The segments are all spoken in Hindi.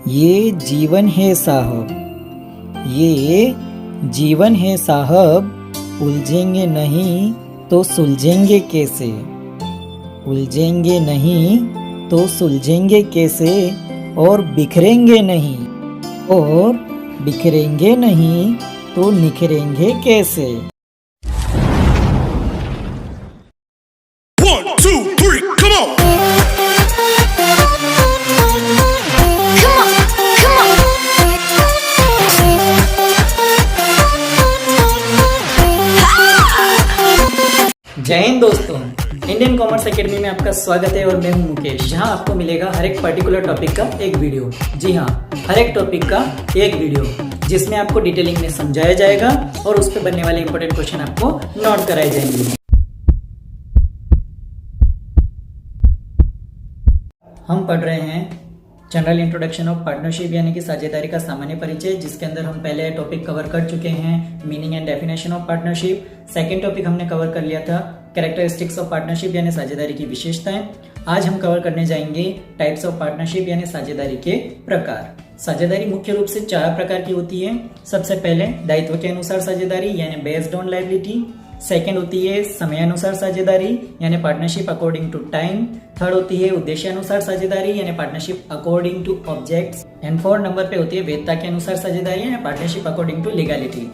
ये जीवन है साहब, ये जीवन है साहब, उलझेंगे नहीं तो सुलझेंगे कैसे, उलझेंगे नहीं तो सुलझेंगे कैसे, और बिखरेंगे नहीं, और बिखरेंगे नहीं तो निखरेंगे कैसे। 1, 2, 3, come on! जय हिंद दोस्तों, इंडियन कॉमर्स एकेडमी में आपका स्वागत है और मैं हूं मुकेश। जहां आपको मिलेगा हर एक पर्टिकुलर टॉपिक का एक वीडियो। जी हां, हर एक टॉपिक का एक वीडियो जिसमें आपको डिटेलिंग में समझाया जाएगा और उस पर बनने वाले इंपॉर्टेंट क्वेश्चन आपको नोट कराए जाएंगे। हम पढ़ रहे हैं जनरल इंट्रोडक्शन ऑफ पार्टनरशिप यानी कि साझेदारी का सामान्य परिचय, जिसके अंदर हम पहले टॉपिक कवर कर चुके हैं meaning and definition of partnership. Second topic हमने कवर कर लिया था कैरेक्टरिस्टिक्स ऑफ पार्टनरशिप यानी साझेदारी की विशेषताएं। आज हम कवर करने जाएंगे टाइप्स ऑफ पार्टनरशिप यानी साझेदारी के प्रकार। साझेदारी मुख्य रूप से 4 प्रकार की होती है। सबसे पहले दायित्व के अनुसार साझेदारी यानी बेस्ड ऑन लायबिलिटी। सेकंड होती है समयानुसार साझेदारी यानी partnership according to time. Third होती है उद्देश्य अनुसार साझेदारी यानी partnership according to objects. And 4 number पे होती है वैधता के अनुसार साझेदारी यानी पार्टनरशिप अकॉर्डिंग टू लीगलिटी।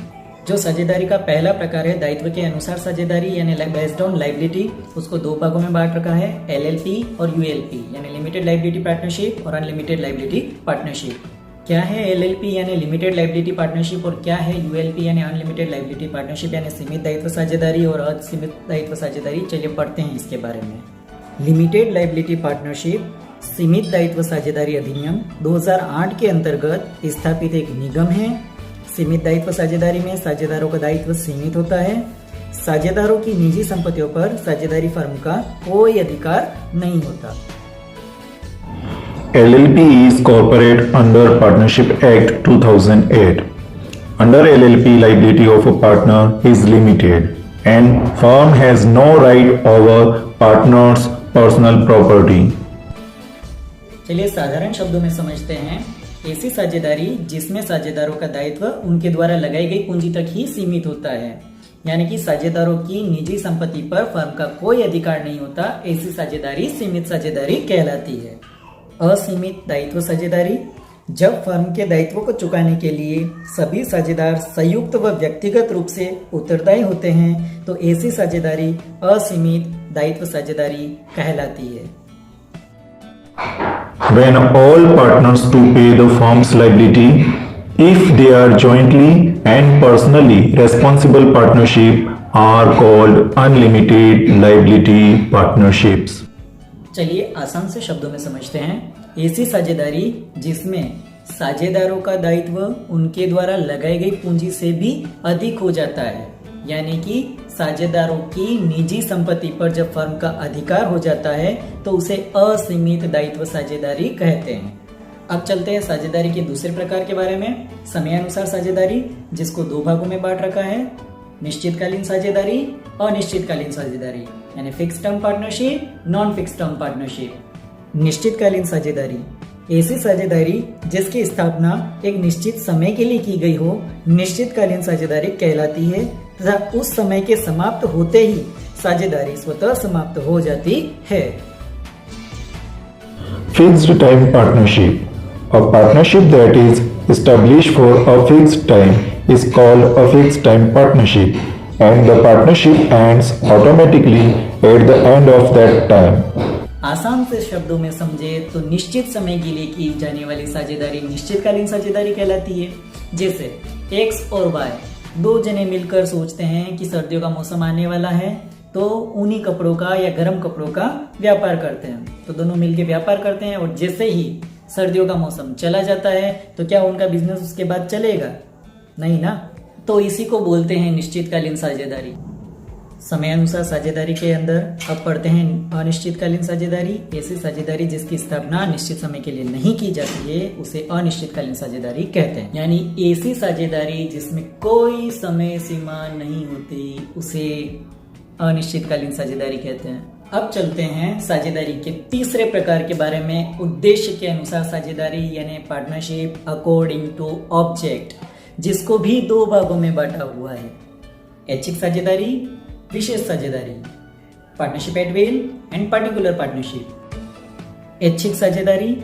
जो साझेदारी का पहला प्रकार है दायित्व के अनुसार साझेदारी यानी बेस्ड ऑन लायबिलिटी, उसको 2 भागों में बांट रखा है, एलएलपी और यूएलपी यानी लिमिटेड लायबिलिटी पार्टनरशिप और अनलिमिटेड लायबिलिटी पार्टनरशिप। क्या है एलएलपी यानी लिमिटेड लायबिलिटी पार्टनरशिप और क्या है यूएलपी यानी अनलिमिटेड लायबिलिटी पार्टनरशिप यानी सीमित दायित्व साझेदारी और असीमित दायित्व साझेदारी। चलिए पढ़ते हैं इसके बारे में। लिमिटेड लायबिलिटी पार्टनरशिप सीमित दायित्व साझेदारी अधिनियम 2008 के अंतर्गत स्थापित एक निगम है। सीमित दायित्व साझेदारी में साझेदारों का दायित्व सीमित होता है। साझेदारों की निजी संपत्तियों पर साझेदारी फर्म का कोई अधिकार नहीं होता। LLP is corporate under Partnership Act 2008. Under LLP, liability of a partner is limited and firm has no right over partner's personal property. चलिए साधारण शब्दों में समझते हैं। ऐसी साझेदारी जिसमें साझेदारों का दायित्व उनके द्वारा लगाई गई पूंजी तक ही सीमित होता है, यानी कि साझेदारों की निजी संपत्ति पर फर्म का कोई अधिकार नहीं होता, ऐसी साझेदारी सीमित साझेदारी कहलाती है। असीमित दायित्व साझेदारी जब फर्म के दायित्वों को चुकाने के लिए सभी साझेदार संयुक्त व व्यक्तिगत रूप से उत्तरदायी होते हैं तो ऐसी साझेदारी असीमित दायित्व साझेदारी कहलाती है। When all partners to pay the firm's liability, if they are jointly and personally responsible partnership, are called unlimited liability partnerships. चलिए आसान से शब्दों में समझते हैं। ऐसी साझेदारी जिसमें साझेदारों का दायित्व उनके द्वारा लगाई गई पूंजी से भी अधिक हो जाता है, यानी कि साझेदारों की निजी संपत्ति पर जब फर्म का अधिकार हो जाता है तो उसे असीमित दायित्व साझेदारी कहते हैं। अब चलते हैं साझेदारी के दूसरे प्रकार के बारे में, समयानुसार साझेदारी, जिसको 2 भागों में बांट रखा है, निश्चितकालीन साझेदारी, अनिश्चितकालीन साझेदारी यानी fix term partnership, non fix term partnership. निश्चितकालीन साझेदारी ऐसी साझेदारी जिसकी स्थापना एक निश्चित समय के लिए की गई हो, निश्चितकालीन साझेदारी कहलाती है तथा उस समय के समाप्त होते ही साझेदारी स्वतः समाप्त हो जाती है। Fixed time partnership. A partnership that is established for a fixed time is called a fixed time partnership and the partnership ends automatically at the end of that time. आसान से शब्दों में समझे तो निश्चित समय के लिए की जाने वाली साझेदारी निश्चितकालीन साझेदारी कहलाती है। जैसे X और Y 2 जने मिलकर सोचते हैं कि सर्दियों का मौसम आने वाला है तो ऊनी कपड़ों का या गर्म कपड़ों का व्यापार करते हैं। तो दोनों मिलकर व्यापार करते हैं और जैसे ही सर्दियों का मौसम चला जाता है तो क्या उनका बिजनेस उसके बाद चलेगा? नहीं ना। तो इसी को बोलते हैं निश्चितकालीन साझेदारी। समयानुसार साझेदारी के अंदर अब पढ़ते हैं अनिश्चितकालीन साझेदारी। ऐसी साझेदारी जिसकी स्थापना निश्चित समय के लिए नहीं की जाती है उसे अनिश्चितकालीन साझेदारी कहते हैं। यानी ऐसी साझेदारी जिसमें कोई समय सीमा नहीं होती उसे अनिश्चितकालीन साझेदारी कहते हैं। अब चलते हैं साझेदारी के तीसरे प्रकार के बारे में। उद्देश्य के अनुसार साझेदारी यानी पार्टनरशिप अकॉर्डिंग टू ऑब्जेक्ट, जिसको भी दो भागों में बांटा हुआ है। ऐच्छिक साझेदारी, विशेष साझेदारी, partnership at will and particular partnership. ऐच्छिक साझेदारी,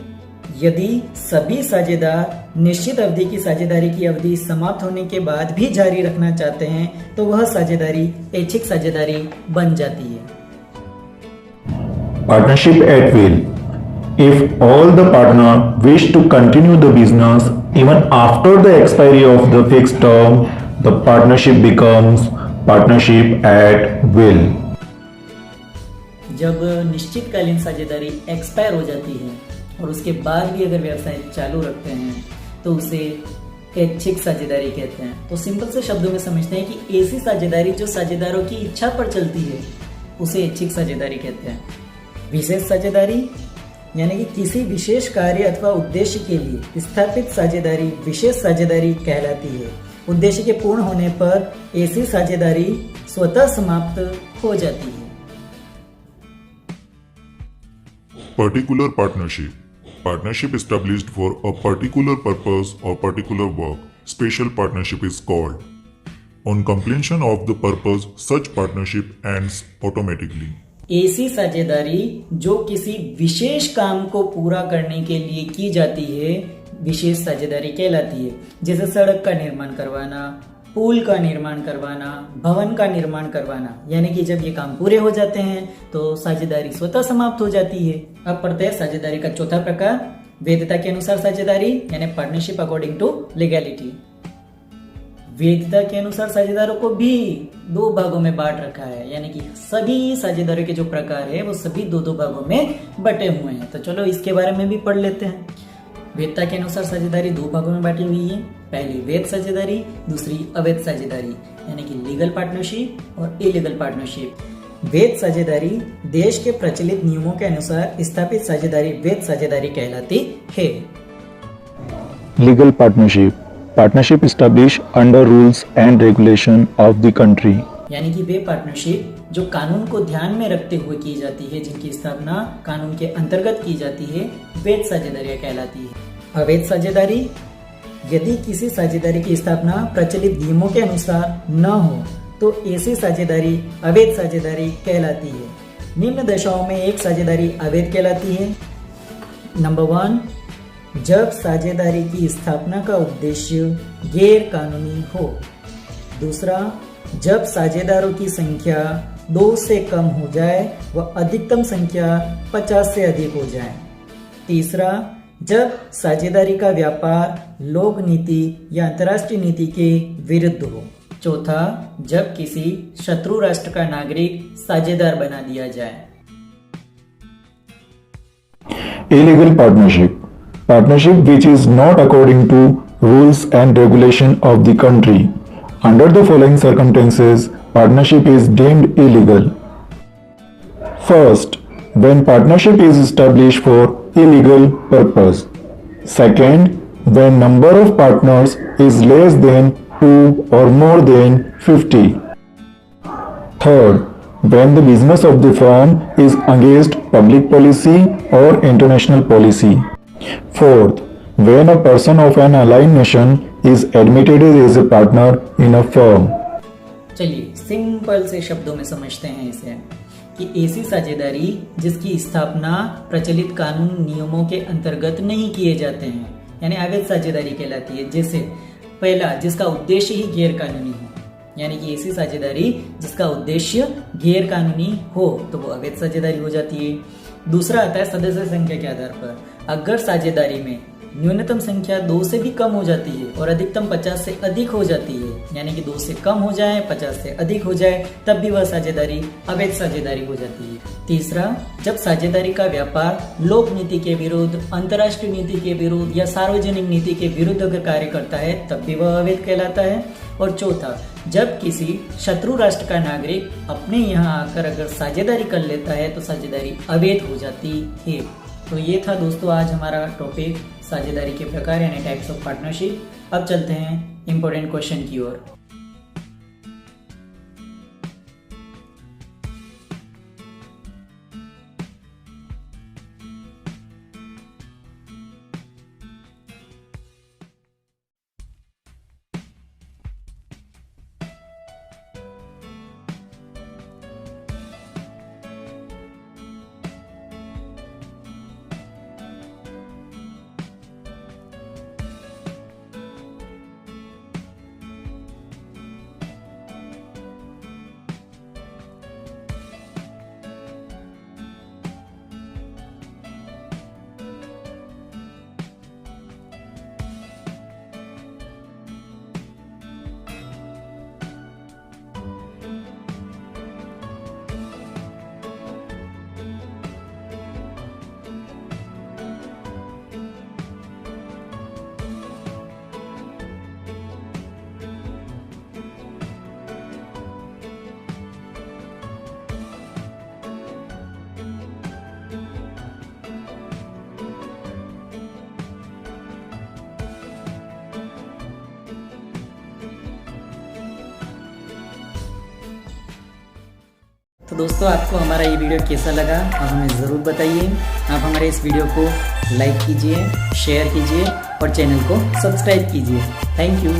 यदि सभी साझेदार निश्चित अवधि की साझेदारी की अवधि समाप्त होने के बाद भी जारी रखना चाहते हैं तो वह साझेदारी ऐच्छिक साझेदारी बन जाती है। Partnership at will. If all the partner wish to continue the business even after the expiry of the fixed term, the partnership becomes partnership at will. जब निश्चितकालीन साझेदारी एक्सपायर हो जाती है और उसके बाद भी अगर व्यवसाय चालू रखते हैं तो उसे ऐच्छिक साझेदारी कहते हैं। तो सिंपल से शब्दों में समझते हैं कि ऐसी साझेदारी जो साझेदारों की इच्छा पर चलती है उसे ऐच्छिक साझेदारी कहते हैं। विशेष साझेदारी यानी कि किसी विशेष कार्य अथवा उद्देश्य के लिए स्थापित साझेदारी विशेष साझेदारी कहलाती है। उद्देश्य के पूर्ण होने पर ऐसी साझेदारी स्वतः समाप्त हो जाती है। Particular partnership. Partnership established for a particular purpose or particular work. Special partnership is called. On completion of the purpose, such partnership ends automatically. ऐसी साझेदारी जो किसी विशेष काम को पूरा करने के लिए की जाती है विशेष साझेदारी कहलाती है। जैसे सड़क का निर्माण करवाना, पुल का निर्माण करवाना, भवन का निर्माण करवाना, यानी कि जब ये काम पूरे हो जाते हैं तो साझेदारी स्वतः समाप्त हो जाती है। अब पढ़ते हैं साझेदारी का चौथा प्रकार, वैधता के अनुसार साझेदारी यानी पार्टनरशिप अकॉर्डिंग टू लीगैलिटी। वैधता के अनुसार साझेदारों को भी दो भागों में बांट रखा है, यानी कि सभी साझेदारों के जो प्रकार है वो सभी दो दो भागों में बटे हुए हैं। तो चलो इसके बारे में भी पढ़ लेते हैं। वैधता के अनुसार साझेदारी दो भागों में बांटी हुई है। पहली वैध साझेदारी, दूसरी अवैध साझेदारी यानी कि लीगल पार्टनरशिप और इलीगल पार्टनरशिप। वैध साझेदारी देश के प्रचलित नियमों के अनुसार स्थापित साझेदारी वैध साझेदारी कहलाती है। Legal partnership. Partnership established under rules and regulation of the country. यानी कि वे पार्टनरशिप जो कानून को ध्यान में रखते हुए की जाती है, जिनकी स्थापना कानून के अंतर्गत की जाती है, वैध साझेदारियां कहलाती है। अवैध साझेदारी, यदि किसी साझेदारी की स्थापना प्रचलित नियमों के अनुसार न हो तो ऐसी साझेदारी अवैध साझेदारी कहलाती है। निम्न दशाओं में एक साझेदारी अवैध कहलाती है। नंबर 1, जब साझेदारी की स्थापना का उद्देश्य गैर कानूनी हो। दूसरा, जब साझेदारों की संख्या 2 से कम हो जाए व अधिकतम संख्या 50 से अधिक हो जाए। तीसरा, जब साझेदारी का व्यापार लोक नीति या अंतर्राष्ट्रीय नीति के विरुद्ध हो। चौथा, जब किसी शत्रु राष्ट्र का नागरिक साझेदार बना दिया जाए। Illegal partnership. Partnership which is not according to rules and regulation of the country. Under the following circumstances, partnership is deemed illegal. First, when partnership is established for illegal purpose. Second, when number of partners is less than 2 or more than 50. Third, when the business of the firm is against public policy or international policy. Fourth, when a person of an allied nation is admitted as a partner in a firm. चलिए सिंपल से शब्दों में समझते हैं इसे कि ऐसी साझेदारी जिसकी स्थापना प्रचलित कानून नियमों के अंतर्गत नहीं किए जाते हैं यानी अवैध साझेदारी कहलाती है। जैसे पहला, जिसका उद्देश्य ही गैर कानूनी हो, यानी कि ऐसी साझेदारी जिसका उद्देश्य गैर कानूनी हो तो वो अवैध साझेदारी हो जाती है। दूसरा आता है सदस्य संख्या के आधार पर। अगर साझेदारी में न्यूनतम संख्या 2 से भी कम हो जाती है और अधिकतम 50 से अधिक हो जाती है, यानी कि 2 से कम हो जाए 50 से अधिक हो जाए, तब भी वह साझेदारी अवैध साझेदारी हो जाती है। तीसरा, जब साझेदारी का व्यापार लोक नीति के विरुद्ध, अंतर्राष्ट्रीय नीति के विरुद्ध या सार्वजनिक नीति के विरुद्ध अगर कार्य करता है तब भी वह अवैध कहलाता है। और चौथा, जब किसी शत्रु राष्ट्र का नागरिक अपने यहाँ आकर अगर साझेदारी कर लेता है तो साझेदारी अवैध हो जाती है। तो ये था दोस्तों आज हमारा टॉपिक साझेदारी के प्रकार यानी टाइप्स ऑफ पार्टनरशिप। अब चलते हैं इंपॉर्टेंट क्वेश्चन की ओर। तो दोस्तों आपको हमारा ये वीडियो कैसा लगा आप हमें ज़रूर बताइए। आप हमारे इस वीडियो को लाइक कीजिए, शेयर कीजिए और चैनल को सब्सक्राइब कीजिए। Thank you.